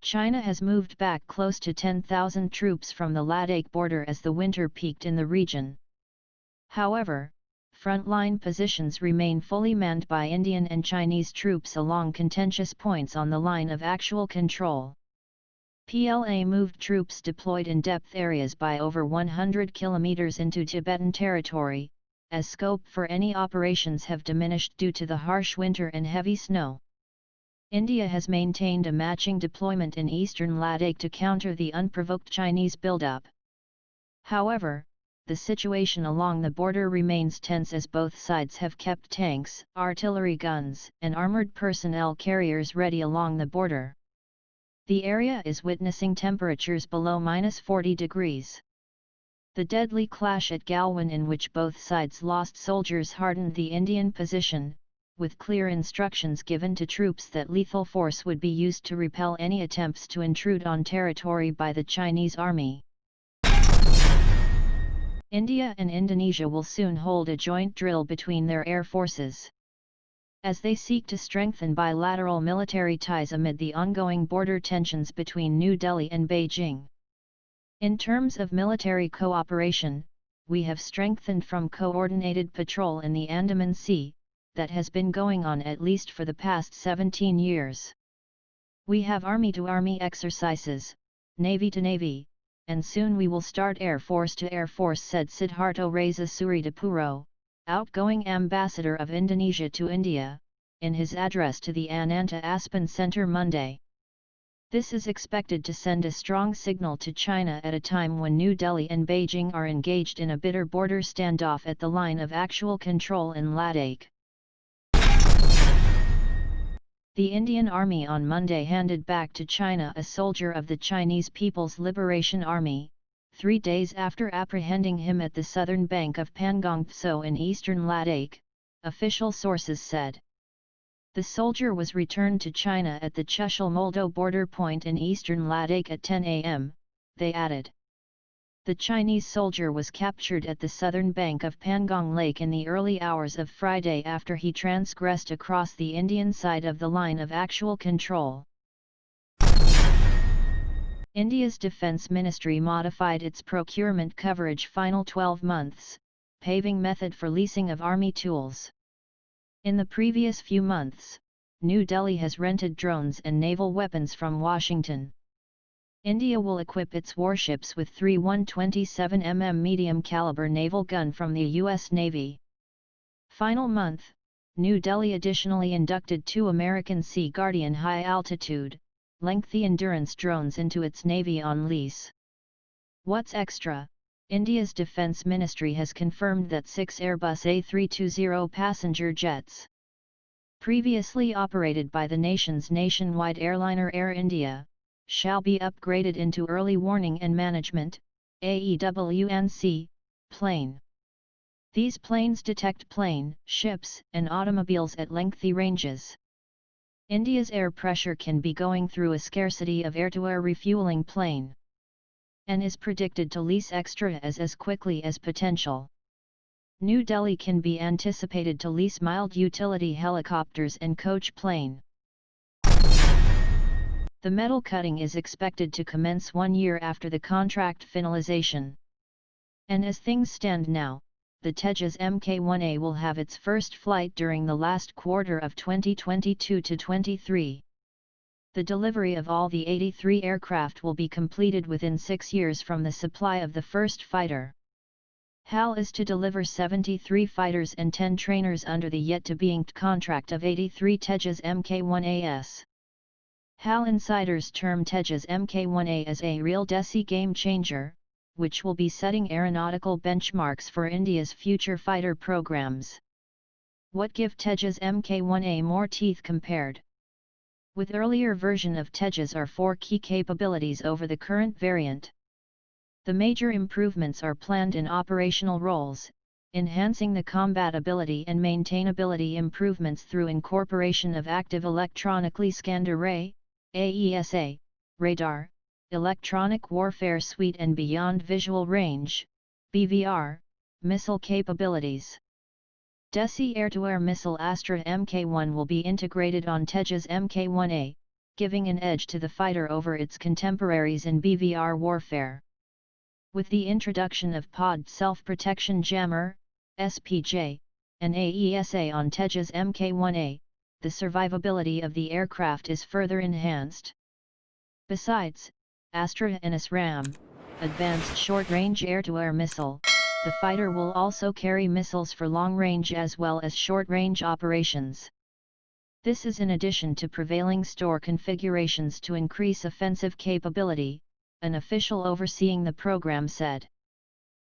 China has moved back close to 10,000 troops from the Ladakh border as the winter peaked in the region. However, frontline positions remain fully manned by Indian and Chinese troops along contentious points on the line of actual control. PLA moved troops deployed in depth areas by over 100 kilometers into Tibetan territory, as scope for any operations have diminished due to the harsh winter and heavy snow. India has maintained a matching deployment in Eastern Ladakh to counter the unprovoked Chinese buildup. However, the situation along the border remains tense as both sides have kept tanks, artillery guns, and armoured personnel carriers ready along the border. The area is witnessing temperatures below -40 degrees. The deadly clash at Galwan, in which both sides lost soldiers, hardened the Indian position, with clear instructions given to troops that lethal force would be used to repel any attempts to intrude on territory by the Chinese army. India and Indonesia will soon hold a joint drill between their air forces, as they seek to strengthen bilateral military ties amid the ongoing border tensions between New Delhi and Beijing. In terms of military cooperation, we have strengthened from coordinated patrol in the Andaman Sea, that has been going on at least for the past 17 years. We have army-to-army exercises, navy-to-navy, and soon we will start Air Force-to Air Force, said Siddharto Reza Suridipuro, outgoing ambassador of Indonesia to India, in his address to the Ananta Aspen Center Monday. This is expected to send a strong signal to China at a time when New Delhi and Beijing are engaged in a bitter border standoff at the line of actual control in Ladakh. The Indian Army on Monday handed back to China a soldier of the Chinese People's Liberation Army, 3 days after apprehending him at the southern bank of Pangong Tso in eastern Ladakh, official sources said. The soldier was returned to China at the Chushul-Moldo border point in eastern Ladakh at 10 a.m., they added. The Chinese soldier was captured at the southern bank of Pangong Lake in the early hours of Friday after he transgressed across the Indian side of the line of actual control. India's Defence Ministry modified its procurement coverage final 12 months, paving method for leasing of army tools. In the previous few months, New Delhi has rented drones and naval weapons from Washington. India will equip its warships with 3 127mm medium-caliber naval gun from the U.S. Navy. Final month, New Delhi additionally inducted 2 American Sea Guardian high-altitude, lengthy endurance drones into its Navy on lease. What's extra? India's Defence Ministry has confirmed that 6 Airbus A320 passenger jets, previously operated by the nation's nationwide airliner Air India, shall be upgraded into Early Warning and Management (AEWNC) plane. These planes detect plane, ships, and automobiles at lengthy ranges. India's air pressure can be going through a scarcity of air-to-air refueling plane, and is predicted to lease extra as quickly as potential. New Delhi can be anticipated to lease mild utility helicopters and coach plane. The metal cutting is expected to commence 1 year after the contract finalization. And as things stand now, the Tejas Mk1A will have its first flight during the last quarter of 2022-23. The delivery of all the 83 aircraft will be completed within 6 years from the supply of the first fighter. HAL is to deliver 73 fighters and 10 trainers under the yet-to-be-inked contract of 83 Tejas Mk1As. HAL insiders term Tejas Mk1A as a real Desi game changer, which will be setting aeronautical benchmarks for India's future fighter programs. What give Tejas Mk1A more teeth compared with earlier version of Tejas are 4 key capabilities over the current variant. The major improvements are planned in operational roles, enhancing the combatability and maintainability improvements through incorporation of active electronically scanned array, AESA, radar, electronic warfare suite and beyond visual range, BVR, missile capabilities. Desi air-to-air missile Astra Mk1 will be integrated on Tejas Mk1A, giving an edge to the fighter over its contemporaries in BVR warfare. With the introduction of Pod Self-Protection Jammer, SPJ, and AESA on Tejas Mk1A, the survivability of the aircraft is further enhanced. Besides, Astra NS RAM, Advanced Short-Range Air-to-Air Missile, the fighter will also carry missiles for long-range as well as short-range operations. This is in addition to prevailing store configurations to increase offensive capability, an official overseeing the program said.